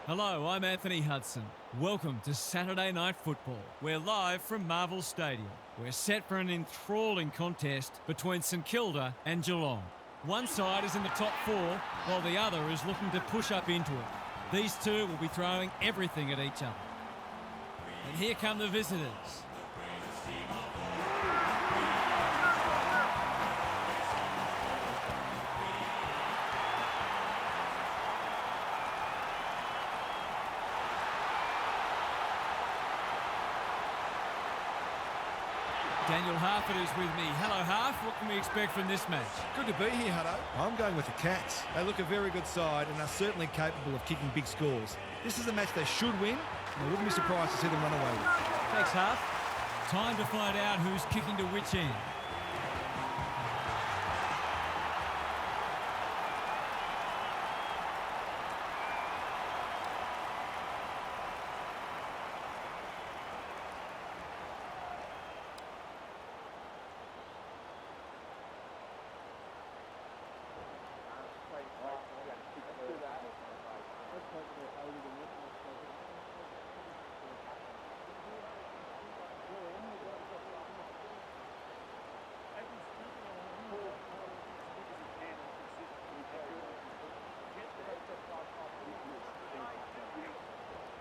Hello, I'm Anthony Hudson. Welcome to Saturday Night Football. We're live from Marvel Stadium. We're set for an enthralling contest between St Kilda and Geelong. One side is in the top four, while the other is looking to push up into it. These two will be throwing everything at each other. And here come the visitors. Daniel Harford is with me. Hello, Harf. What can we expect from this match? Good to be here, Hutto. I'm going with the Cats. They look a very good side and are certainly capable of kicking big scores. This is a match they should win, and I wouldn't be surprised to see them run away with it. Thanks, Harf. Time to find out who's kicking to which end.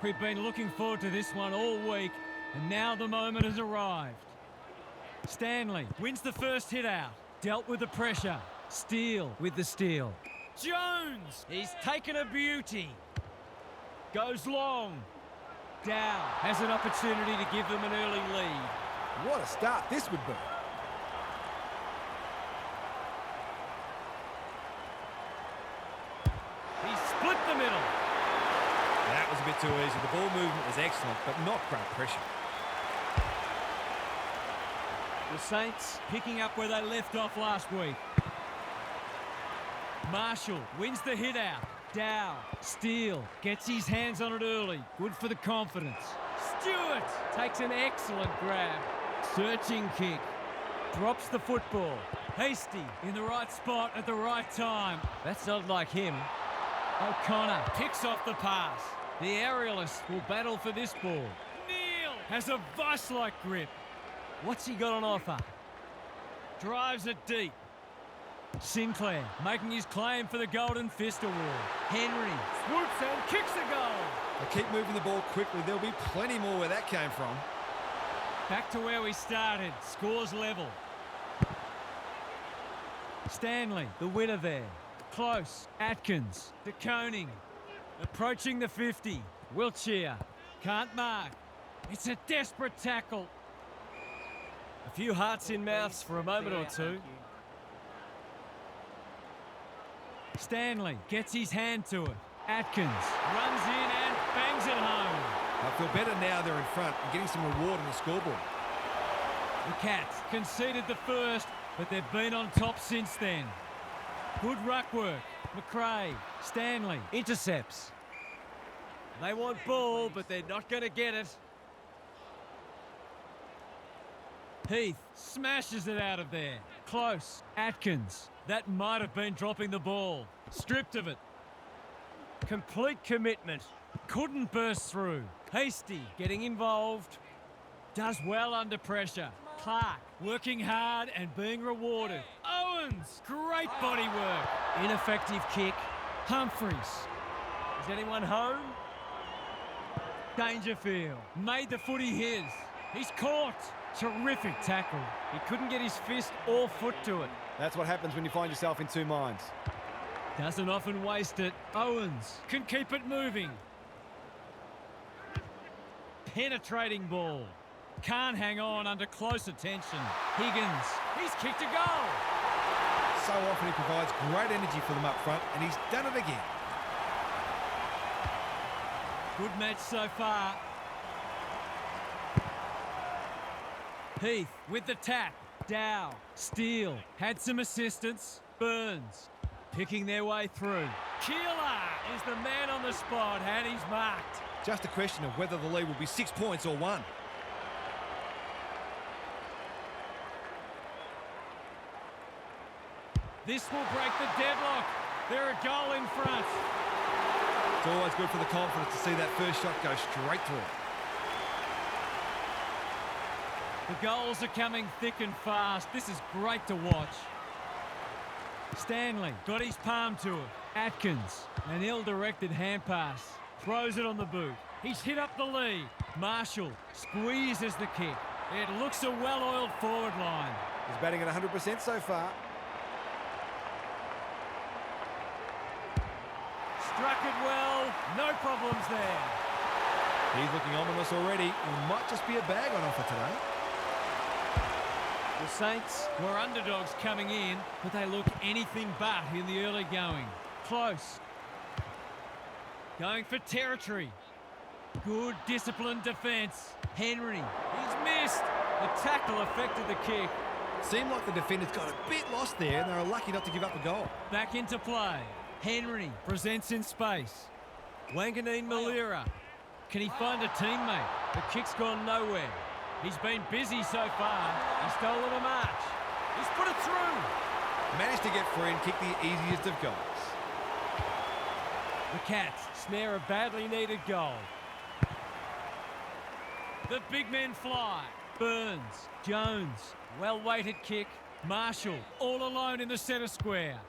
We've been looking forward to this one all week, and now the moment has arrived. Stanley wins the first hit out. Dealt with the pressure. Steele with the steal. Jones! He's taken a beauty. Goes long. Dow has an opportunity to give them an early lead. What a start this would be. He split the middle. That was a bit too easy. The ball movement was excellent, but not great pressure. The Saints picking up where they left off last week. Marshall wins the hit out. Dow, Steele, gets his hands on it early. Good for the confidence. Stewart takes an excellent grab. Searching kick. Drops the football. Hasty in the right spot at the right time. That's not like him. O'Connor picks off the pass. The aerialist will battle for this ball. Neal has a vice-like grip. What's he got on offer? Drives it deep. Sinclair making his claim for the Golden Fist Award. Henry swoops and kicks a goal. They keep moving the ball quickly. There'll be plenty more where that came from. Back to where we started. Scores level. Stanley, the winner there. Close. Atkins. De Koning. Approaching the 50. Wiltshire. Can't mark. It's a desperate tackle. A few hearts in mouths for a moment or two. Stanley gets his hand to it. Atkins runs in and bangs it home. I feel better now they're in front and getting some reward on the scoreboard. The Cats conceded the first, but they've been on top since then. Good ruck work. McRae, Stanley intercepts. They want ball, but they're not going to get it. Heath smashes it out of there. Close. Atkins. That might have been dropping the ball. Stripped of it. Complete commitment. Couldn't burst through. Hasty getting involved. Does well under pressure. Clark working hard and being rewarded. Owens, great body work. Ineffective kick. Humphries. Is anyone home? Dangerfield made the footy his. He's caught. Terrific tackle. He couldn't get his fist or foot to it. That's what happens when you find yourself in two minds. Doesn't often waste it. Owens can keep it moving. Penetrating ball. Can't hang on under close attention. Higgins, he's kicked a goal. So often he provides great energy for them up front, and he's done it again. Good match so far. Heath with the tap. Dow, Steele, had some assistance. Burns, picking their way through. Keeler is the man on the spot, and he's marked. Just a question of whether the lead will be 6 points or 1. This will break the deadlock. They're a goal in front. It's always good for the confidence to see that first shot go straight through. The goals are coming thick and fast. This is great to watch. Stanley got his palm to it. Atkins, an ill-directed hand pass. Throws it on the boot. He's hit up the lead. Marshall squeezes the kick. It looks a well-oiled forward line. He's batting at 100% so far. Struck it well. No problems there. He's looking ominous already. It might just be a bag on offer today. The Saints were underdogs coming in, but they look anything but in the early going. Close. Going for territory. Good disciplined defence. Henry, he's missed. The tackle affected the kick. Seemed like the defenders got a bit lost there and they were lucky not to give up a goal. Back into play. Henry presents in space. Wanganeen Malira. Can he find a teammate? The kick's gone nowhere. He's been busy so far. He's stolen a march. He's put it through. Managed to get free and kick the easiest of goals. The Cats snare a badly needed goal. The big men fly. Burns, Jones, well-weighted kick. Marshall all alone in the centre square.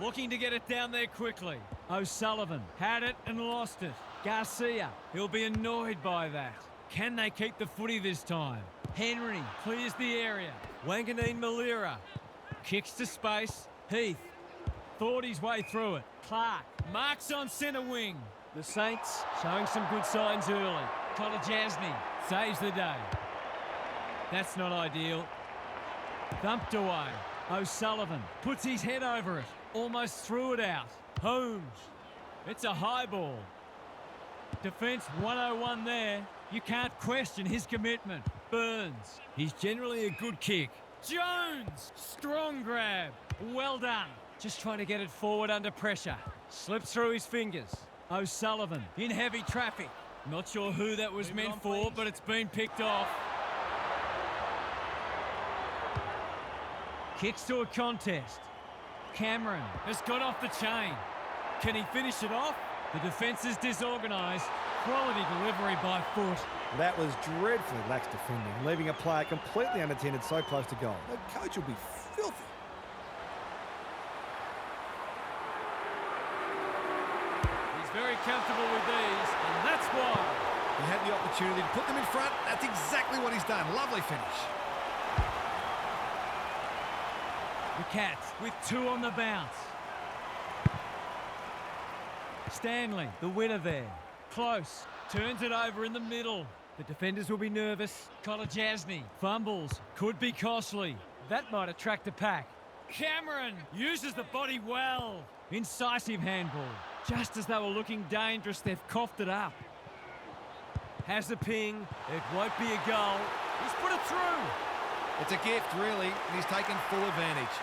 Looking to get it down there quickly. O'Sullivan had it and lost it. Garcia, he'll be annoyed by that. Can they keep the footy this time? Henry clears the area. Wanganeen Malira kicks to space. Heath thought his way through it. Clark marks on centre wing. The Saints showing some good signs early. Kolajasny saves the day. That's not ideal. Thumped away. O'Sullivan puts his head over it. Almost threw it out. Holmes. It's a high ball. Defence 101 there. You can't question his commitment. Burns. He's generally a good kick. Jones. Strong grab. Well done. Just trying to get it forward under pressure. Slips through his fingers. O'Sullivan in heavy traffic. Not sure who that was meant for, but it's been picked off. Kicks to a contest. Cameron has got off the chain. Can he finish it off? The defence is disorganised. Quality delivery by foot. That was dreadfully lax defending, leaving a player completely unattended so close to goal. The coach will be filthy. He's very comfortable with these, and that's why. He had the opportunity to put them in front. That's exactly what he's done. Lovely finish. The Cats with 2 on the bounce. Stanley, the winner there. Close. Turns it over in the middle. The defenders will be nervous. Kolajasny fumbles. Could be costly. That might attract the pack. Cameron uses the body well. Incisive handball. Just as they were looking dangerous, they've coughed it up. Has the ping. It won't be a goal. He's put it through. It's a gift, really, and he's taken full advantage.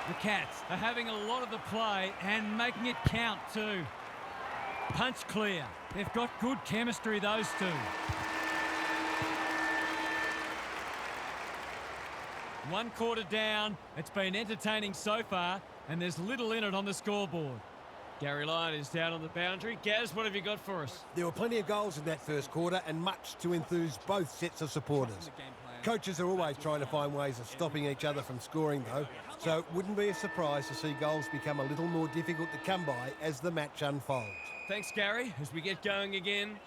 The Cats are having a lot of the play and making it count too. Punch clear. They've got good chemistry, those two. One quarter down. It's been entertaining so far, and there's little in it on the scoreboard. Gary Lyon is down on the boundary. Gaz, what have you got for us? There were plenty of goals in that first quarter and much to enthuse both sets of supporters. Coaches are always trying to find ways of stopping each other from scoring, though, so it wouldn't be a surprise to see goals become a little more difficult to come by as the match unfolds. Thanks, Gary, as we get going again.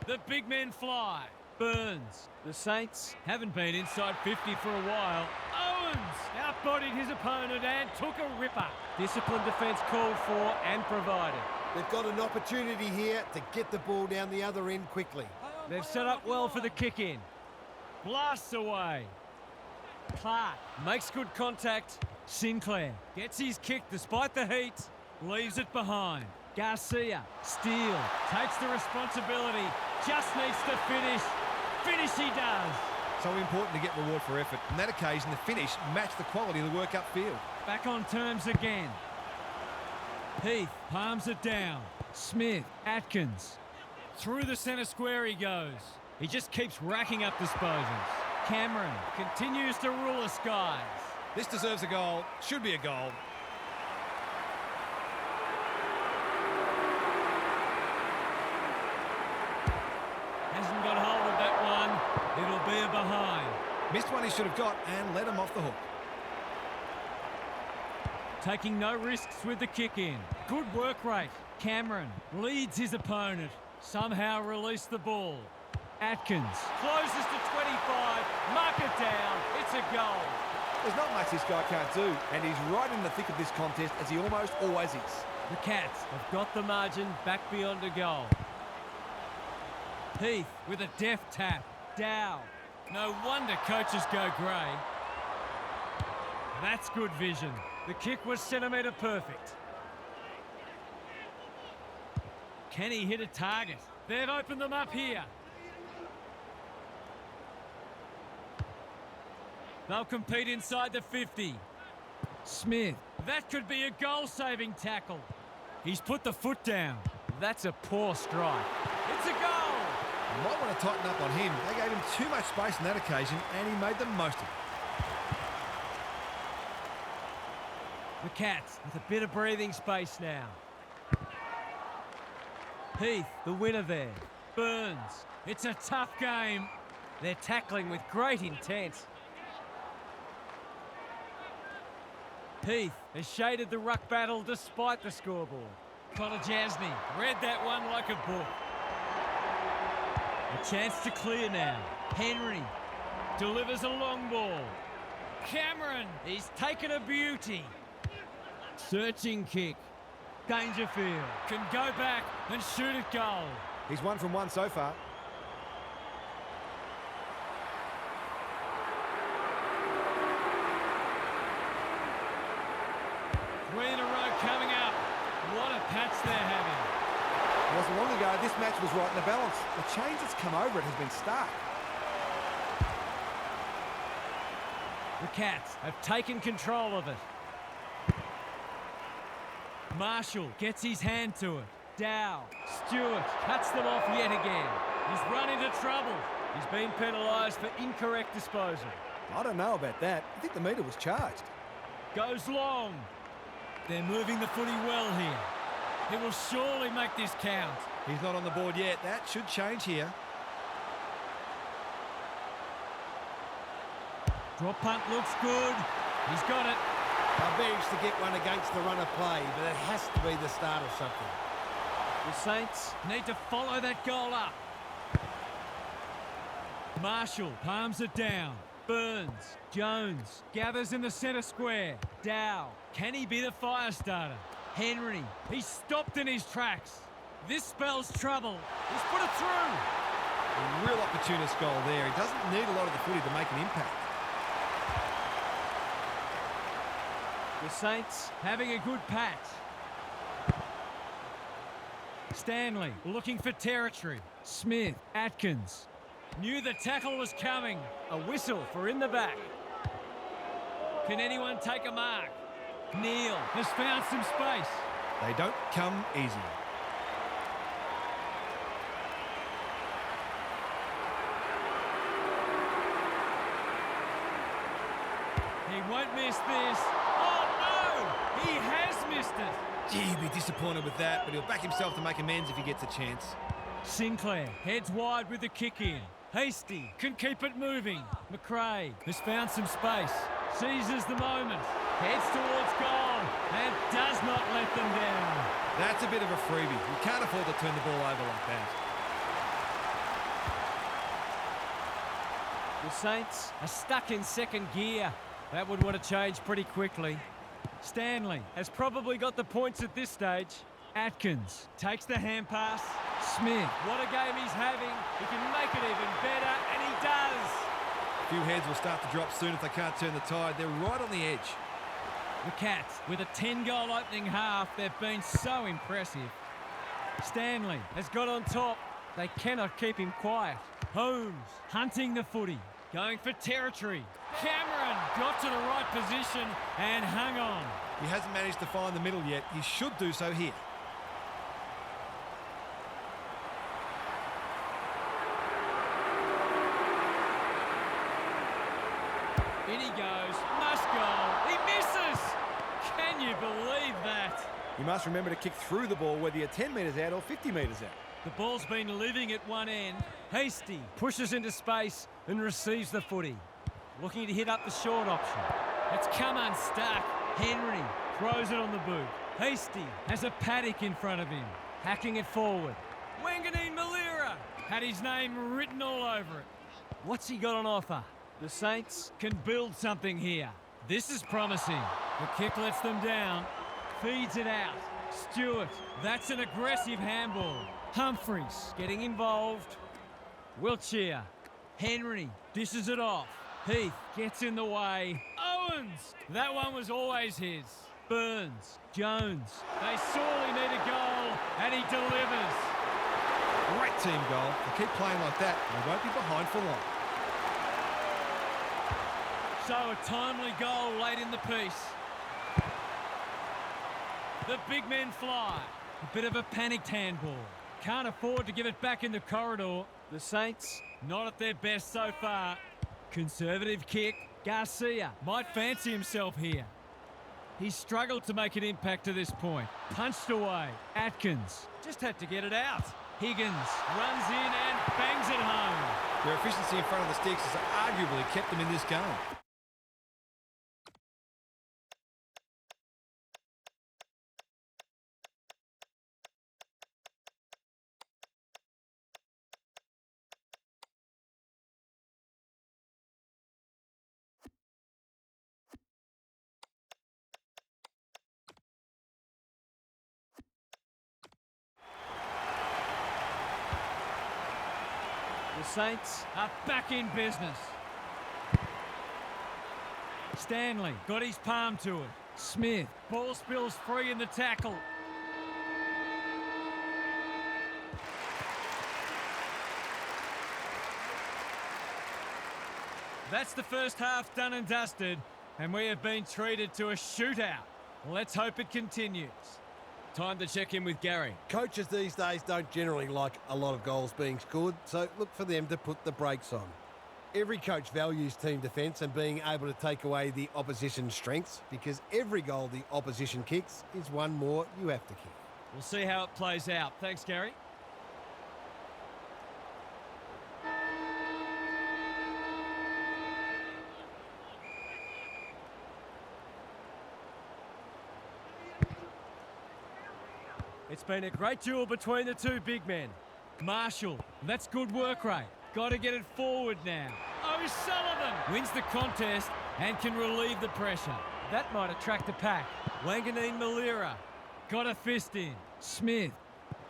The big men fly. Burns. The Saints haven't been inside 50 for a while. Owens outbodied his opponent and took a ripper. Disciplined defence called for and provided. They've got an opportunity here to get the ball down the other end quickly. They've set up well for the kick-in. Blasts away. Clark makes good contact. Sinclair gets his kick despite the heat. Leaves it behind. Garcia, Steele, takes the responsibility. Just needs to finish. Finish he does. So important to get reward for effort. On that occasion, the finish matched the quality of the work upfield. Back on terms again. Heath palms it down. Smith, Atkins. Through the centre square he goes. He just keeps racking up disposals. Cameron continues to rule the skies. This deserves a goal. Should be a goal. Hasn't got hold of that one. It'll be a behind. Missed one he should have got and let him off the hook. Taking no risks with the kick in. Good work rate. Cameron leads his opponent. Somehow released the ball. Atkins closes to 25. Mark it down. It's a goal. There's not much this guy can't do, and he's right in the thick of this contest, as he almost always is. The Cats have got the margin back beyond a goal. Heath with a deft tap. Dow. No wonder coaches go grey. That's good vision. The kick was centimetre perfect. Can he hit a target? They've opened them up here. They'll compete inside the 50. Smith. That could be a goal-saving tackle. He's put the foot down. That's a poor strike. It's a goal! You might want to tighten up on him. They gave him too much space on that occasion, and he made the most of it. The Cats with a bit of breathing space now. Heath, the winner there. Burns. It's a tough game. They're tackling with great intent. Heath has shaded the ruck battle despite the scoreboard. Connor Jasny read that one like a book. A chance to clear now. Henry delivers a long ball. Cameron, he's taken a beauty. Searching kick. Dangerfield can go back and shoot at goal. He's 1 from 1 so far. Three in a row coming up. What a patch they're having. It wasn't long ago this match was right in the balance. The change that's come over it has been stark. The Cats have taken control of it. Marshall gets his hand to it. Dow. Stewart cuts them off yet again. He's run into trouble. He's been penalised for incorrect disposal. I don't know about that. I think the meter was charged. Goes long. They're moving the footy well here. He will surely make this count. He's not on the board yet. That should change here. Drop punt looks good. He's got it. I managed to get one against the run of play, but it has to be the start of something. The Saints need to follow that goal up. Marshall palms it down. Burns. Jones gathers in the centre square. Dow. Can he be the fire starter? Henry. He's stopped in his tracks. This spells trouble. He's put it through. A real opportunist goal there. He doesn't need a lot of the footy to make an impact. The Saints having a good patch. Stanley looking for territory. Smith. Atkins. Knew the tackle was coming. A whistle for in the back. Can anyone take a mark? Neal has found some space. They don't come easy. He won't miss this. Oh, no! He has missed it. Gee, he'd be disappointed with that, but he'll back himself to make amends if he gets a chance. Sinclair heads wide with the kick in. Hasty can keep it moving. McRae has found some space. Seizes the moment. Heads towards goal and does not let them down. That's a bit of a freebie. You can't afford to turn the ball over like that. The Saints are stuck in second gear. That would want to change pretty quickly. Stanley has probably got the points at this stage. Atkins takes the hand pass. Smith, what a game he's having. He can make it even better, and he does. A few heads will start to drop soon if they can't turn the tide. They're right on the edge. The Cats, with a 10-goal opening half, they've been so impressive. Stanley has got on top. They cannot keep him quiet. Holmes hunting the footy, going for territory. Cameron got to the right position and hung on. He hasn't managed to find the middle yet. He should do so here. In he goes. Must goal. He misses. Can you believe that? You must remember to kick through the ball whether you're 10 metres out or 50 metres out. The ball's been living at one end. Hasty pushes into space and receives the footy. Looking to hit up the short option. It's come unstuck. Henry throws it on the boot. Hasty has a paddock in front of him. Hacking it forward. Wanganeen Malira had his name written all over it. What's he got on offer? The Saints can build something here. This is promising. The kick lets them down. Feeds it out. Stewart, that's an aggressive handball. Humphries getting involved. Wiltshire. Henry dishes it off. Heath gets in the way. Owens, that one was always his. Burns, Jones. They sorely need a goal, and he delivers. Great team goal. They keep playing like that, and they won't be behind for long. So a timely goal late in the piece. The big men fly. A bit of a panicked handball. Can't afford to give it back in the corridor. The Saints, not at their best so far. Conservative kick. Garcia might fancy himself here. He's struggled to make an impact to this point. Punched away. Atkins just had to get it out. Higgins runs in and bangs it home. Their efficiency in front of the sticks has arguably kept them in this game. The Saints are back in business. Stanley got his palm to it. Smith, ball spills free in the tackle. That's the first half done and dusted, and we have been treated to a shootout. Let's hope it continues. Time to check in with Gary. Coaches these days don't generally like a lot of goals being scored, so look for them to put the brakes on. Every coach values team defence and being able to take away the opposition's strengths, because every goal the opposition kicks is one more you have to kick. We'll see how it plays out. Thanks, Gary. It's been a great duel between the two big men. Marshall, that's good work rate. Got to get it forward now. O'Sullivan wins the contest and can relieve the pressure. That might attract a pack. Wanganeen Malira got a fist in. Smith,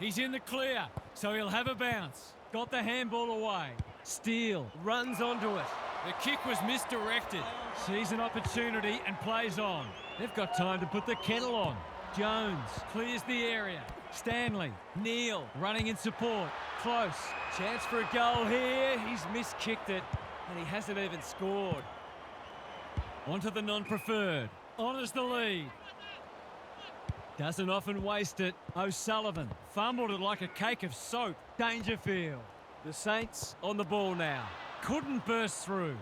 he's in the clear, so he'll have a bounce. Got the handball away. Steele runs onto it. The kick was misdirected. Sees an opportunity and plays on. They've got time to put the kettle on. Jones clears the area. Stanley, Neal running in support. Close. Chance for a goal here. He's miskicked it, and he hasn't even scored. Onto the non-preferred. Honours the lead. Doesn't often waste it. O'Sullivan fumbled it like a cake of soap. Dangerfield. The Saints on the ball now. Couldn't burst through.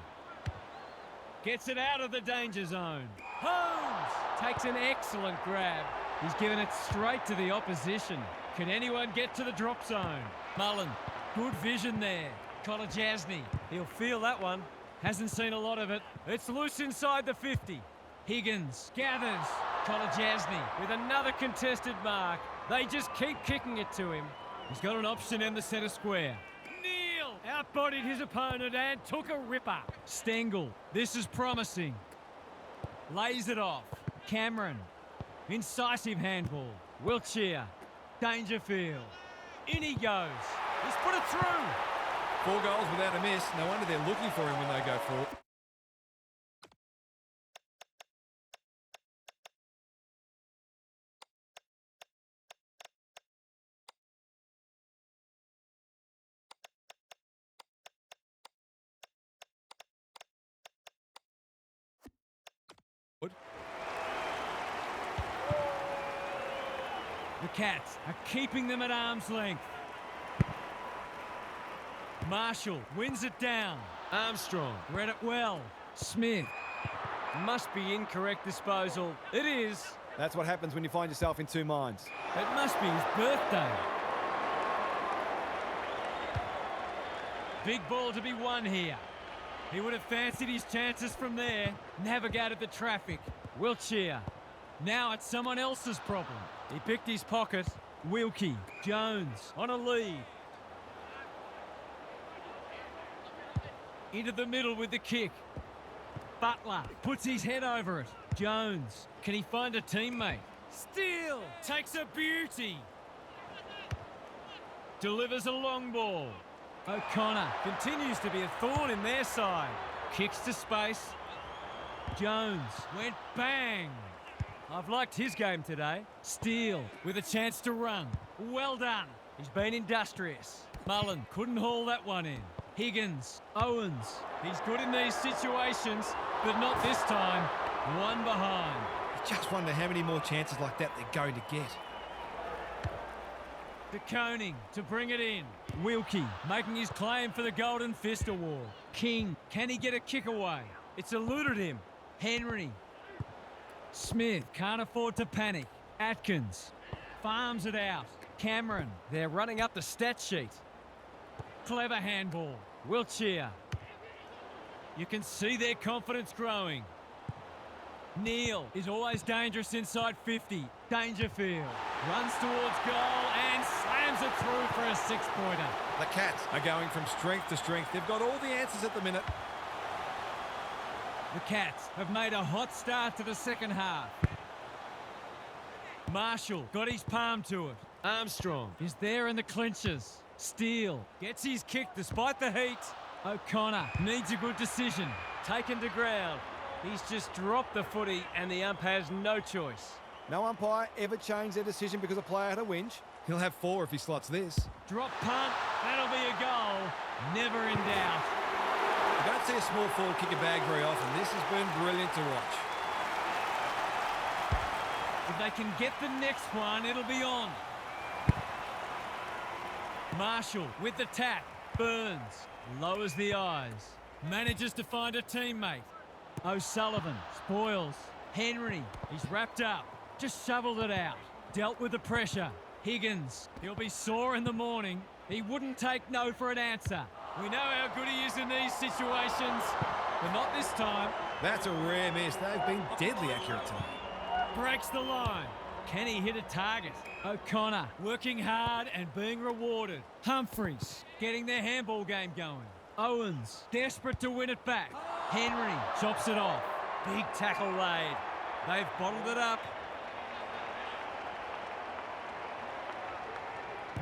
Gets it out of the danger zone. Holmes takes an excellent grab. He's given it straight to the opposition. Can anyone get to the drop zone? Mullen, good vision there. Kolajasny, he'll feel that one. Hasn't seen a lot of it. It's loose inside the 50. Higgins gathers. Kolajasny with another contested mark. They just keep kicking it to him. He's got an option in the centre square. Neal outbodied his opponent and took a ripper. Stengel, this is promising. Lays it off. Cameron. Incisive handball. Wiltshire. Dangerfield. In he goes. He's put it through. 4 goals without a miss. No wonder they're looking for him when they go forward. The Cats are keeping them at arm's length. Marshall wins it down. Armstrong read it well. Smith Must be incorrect disposal. It is. That's what happens when you find yourself in two minds. It must be his birthday. Big ball to be won here. He would have fancied his chances from there. Navigated the traffic. Wiltshire. Now it's someone else's problem. He picked his pocket. Wilkie. Jones on a lead. Into the middle with the kick. Butler puts his head over it. Jones. Can he find a teammate? Steele takes a beauty. Delivers a long ball. O'Connor continues to be a thorn in their side. Kicks to space. Jones went bang. I've liked his game today. Steele with a chance to run. Well done. He's been industrious. Mullen couldn't haul that one in. Higgins. Owens. He's good in these situations, but not this time. One behind. You just wonder how many more chances like that they're going to get. De Koning to bring it in. Wilkie making his claim for the Golden Fist Award. King, can he get a kick away? It's eluded him. Henry. Smith can't afford to panic. Atkins farms it out. Cameron, they're running up the stat sheet. Clever handball. Wiltshire. You can see their confidence growing. Neil is always dangerous inside 50. Dangerfield runs towards goal and slams it through for a six-pointer. The Cats are going from strength to strength. They've got all the answers at the minute. The Cats have made a hot start to the second half. Marshall got his palm to it. Armstrong is there in the clinches. Steele gets his kick despite the heat. O'Connor needs a good decision. Taken to ground. He's just dropped the footy and the ump has no choice. No umpire ever changed their decision because a player had a whinge. He'll have 4 if he slots this. Drop punt. That'll be a goal. Never in doubt. You don't see a small forward kick a bag very often. This has been brilliant to watch. If they can get the next one, it'll be on. Marshall with the tap. Burns lowers the eyes. Manages to find a teammate. O'Sullivan spoils. Henry, he's wrapped up. Just shoveled it out. Dealt with the pressure. Higgins, he'll be sore in the morning. He wouldn't take no for an answer. We know how good he is in these situations, but not this time. That's a rare miss. They've been deadly accurate tonight. Breaks the line. Can he hit a target? O'Connor working hard and being rewarded. Humphreys getting their handball game going. Owens desperate to win it back. Henry chops it off. Big tackle laid. They've bottled it up.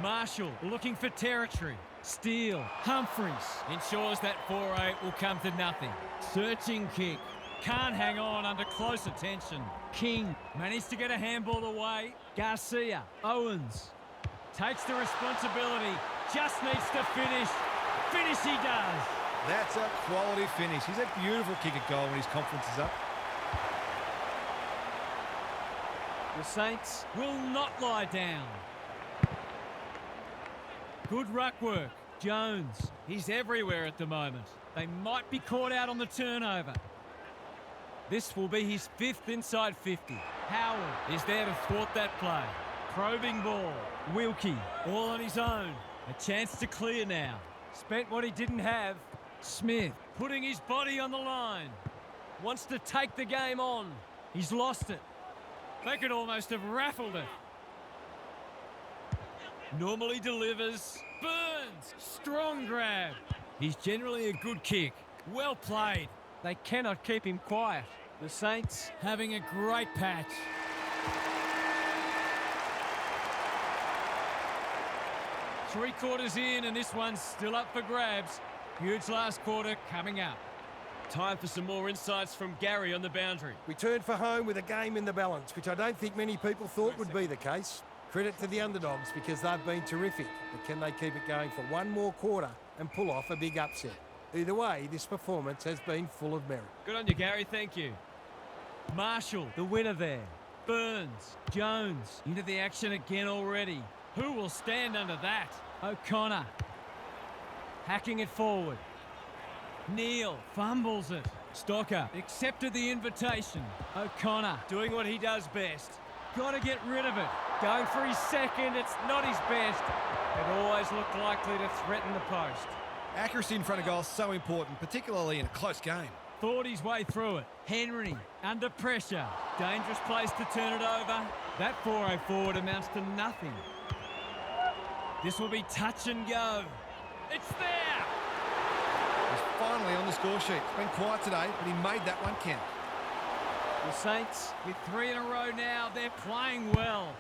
Marshall looking for territory. Steele. Humphreys ensures that 4-8 will come to nothing. Searching kick. Can't hang on under close attention. King managed to get a handball away. Garcia. Owens takes the responsibility. Just needs to finish. Finish he does. That's a quality finish. He's a beautiful kick at goal when his confidence is up. The Saints will not lie down. Good ruck work. Jones, he's everywhere at the moment. They might be caught out on the turnover. This will be his 5th inside 50. Howard is there to thwart that play. Probing ball. Wilkie, all on his own. A chance to clear now. Spent what he didn't have. Smith putting his body on the line. Wants to take the game on. He's lost it. They could almost have raffled it. Normally delivers. Burns. Strong grab. He's generally a good kick. Well played. They cannot keep him quiet. The Saints having a great patch. Three-quarters in and this one's still up for grabs. Huge last quarter coming up. Time for some more insights from Gary on the boundary. We turned for home with a game in the balance, which I don't think many people thought would be the case. Credit to the underdogs because they've been terrific. But can they keep it going for one more quarter and pull off a big upset? Either way, this performance has been full of merit. Good on you, Gary. Thank you. Marshall, the winner there. Burns, Jones, into the action again already. Who will stand under that? O'Connor. Hacking it forward. Neil fumbles it. Stocker accepted the invitation. O'Connor doing what he does best. Got to get rid of it. Going for his second, it's not his best. It always looked likely to threaten the post. Accuracy in front of goal is so important, particularly in a close game. Thought his way through it. Henry under pressure. Dangerous place to turn it over. That 4-0 forward amounts to nothing. This will be touch and go. It's there! He's finally on the score sheet. It's been quiet today, but he made that one count. The Saints, with 3 in a row now, they're playing well.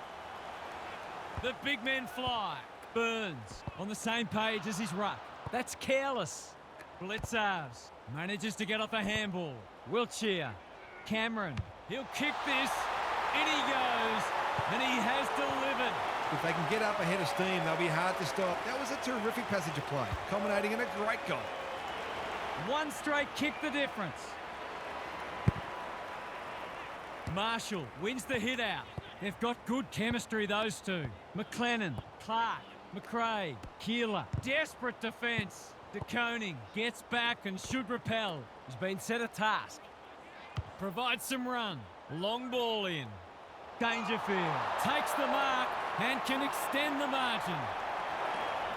The big men fly. Burns on the same page as his ruck. That's careless. Blitzars manages to get off a handball. Wiltshire. Cameron. He'll kick this. In he goes. And he has delivered. If they can get up ahead of steam, they'll be hard to stop. That was a terrific passage of play, culminating in a great goal. One straight kick the difference. Marshall wins the hit out. They've got good chemistry, those two. McLennan, Clark, McRae, Keeler. Desperate defence. De Koning gets back and should repel. He's been set a task. Provides some run. Long ball in. Dangerfield takes the mark and can extend the margin.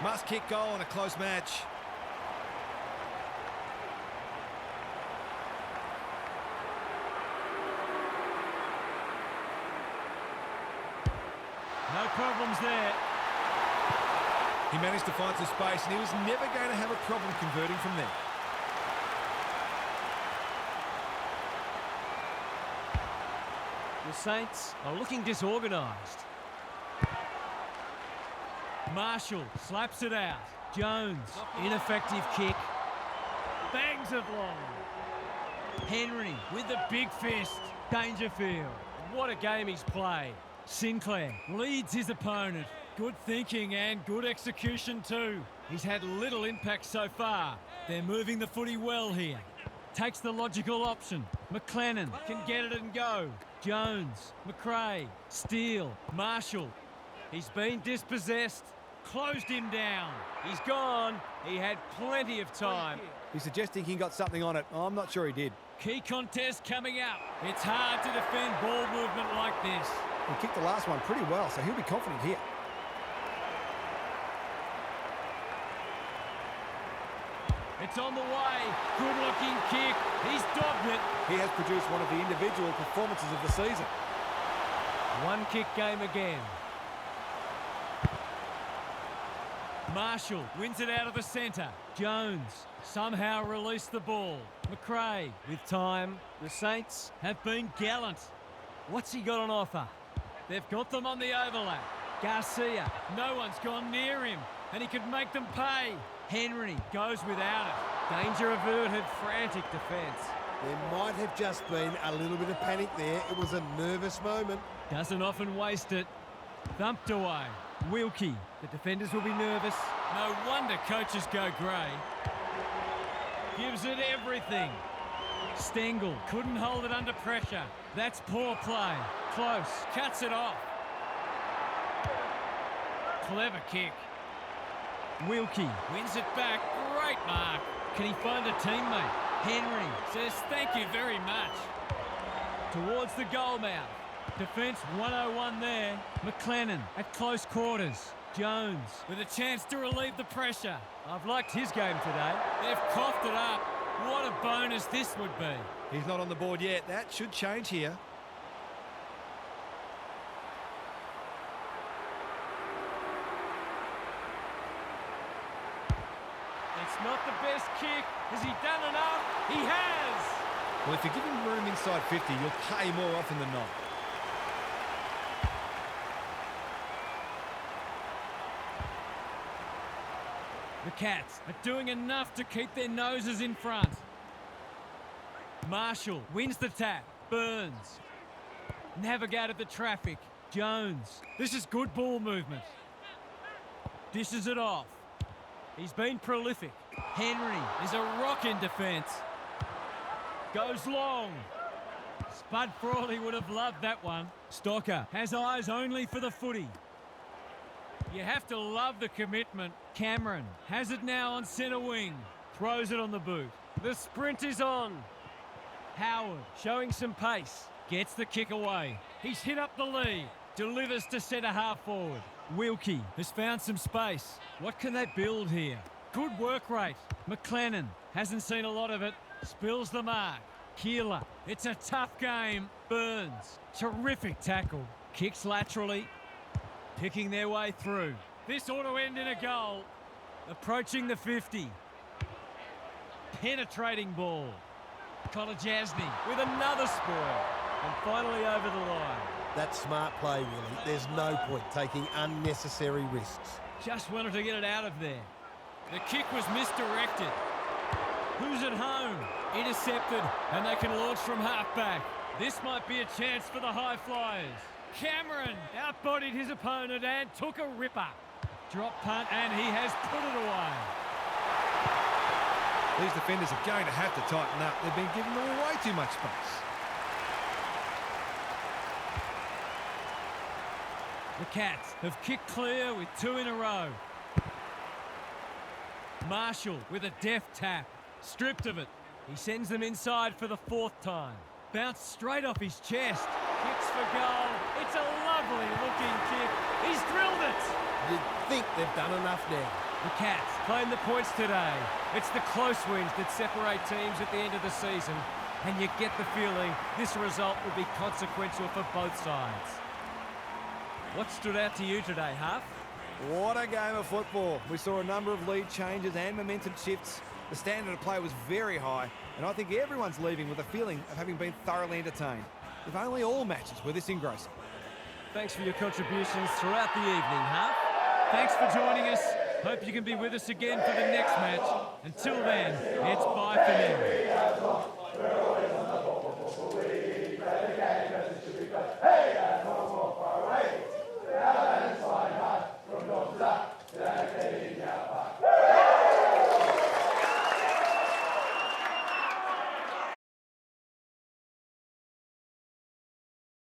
Must kick goal in a close match. No problems there. He managed to find some space and he was never going to have a problem converting from there. The Saints are looking disorganised. Marshall slaps it out. Jones, ineffective kick. Bangs it long. Henry with the big fist. Dangerfield. What a game he's played. Sinclair leads his opponent. Good thinking and good execution too. He's had little impact so far. They're moving the footy well here. Takes the logical option. McLennan can get it and go. Jones, McRae, Steele, Marshall. He's been dispossessed. Closed him down. He's gone. He had plenty of time. He's suggesting he got something on it. I'm not sure he did. Key contest coming up. It's hard to defend ball movement like this. He kicked the last one pretty well, so he'll be confident here. It's on the way. Good-looking kick. He's dogged it. He has produced one of the individual performances of the season. One kick game again. Marshall wins it out of the centre. Jones somehow released the ball. McRae with time. The Saints have been gallant. What's he got on offer? They've got them on the overlap. Garcia, no one's gone near him, and he could make them pay. Henry goes without it. Danger averted, frantic defence. There might have just been a little bit of panic there. It was a nervous moment. Doesn't often waste it. Thumped away. Wilkie. The defenders will be nervous. No wonder coaches go grey. Gives it everything. Stengel couldn't hold it under pressure. That's poor play. Close. Cuts it off. Clever kick. Wilkie wins it back. Great mark. Can he find a teammate? Henry says thank you very much. Towards the goal mouth. Defence 101 there. McLennan at close quarters. Jones with a chance to relieve the pressure. I've liked his game today. They've coughed it up. What a bonus this would be. He's not on the board yet. That should change here. It's not the best kick. Has he done enough? He has. Well, if you give him room inside 50, you'll pay more often than not. The Cats are doing enough to keep their noses in front. Marshall wins the tap. Burns navigated the traffic. Jones. This is good ball movement. Dishes it off. He's been prolific. Henry is a rock in defence. Goes long. Spud Frawley would have loved that one. Stocker has eyes only for the footy. You have to love the commitment. Cameron has it now on centre wing. Throws it on the boot. The sprint is on. Howard showing some pace. Gets the kick away. He's hit up the lead. Delivers to centre half forward. Wilkie has found some space. What can they build here? Good work rate. McLennan hasn't seen a lot of it. Spills the mark. Keeler. It's a tough game. Burns. Terrific tackle. Kicks laterally. Picking their way through. This ought to end in a goal. Approaching the 50. Penetrating ball. Kolajasny with another spoil. And finally over the line. That's smart play, really. There's no point taking unnecessary risks. Just wanted to get it out of there. The kick was misdirected. Who's at home? Intercepted, and they can launch from halfback. This might be a chance for the high flyers. Cameron outbodied his opponent and took a ripper. Drop punt, and he has put it away. These defenders are going to have to tighten up. They've been giving them way too much space. The Cats have kicked clear with 2 in a row. Marshall with a deft tap. Stripped of it. He sends them inside for the 4th time. Bounced straight off his chest. Kicks for goal. It's a lovely looking kick. He's drilled it. You'd think they've done enough now. The Cats claim the points today. It's the close wins that separate teams at the end of the season. And you get the feeling this result will be consequential for both sides. What stood out to you today, Huff? What a game of football. We saw a number of lead changes and momentum shifts. The standard of play was very high, and I think everyone's leaving with a feeling of having been thoroughly entertained. If only all matches were this engrossing. Thanks for your contributions throughout the evening, Huff. Thanks for joining us. Hope you can be with us again for the next match. Until then, it's bye for now.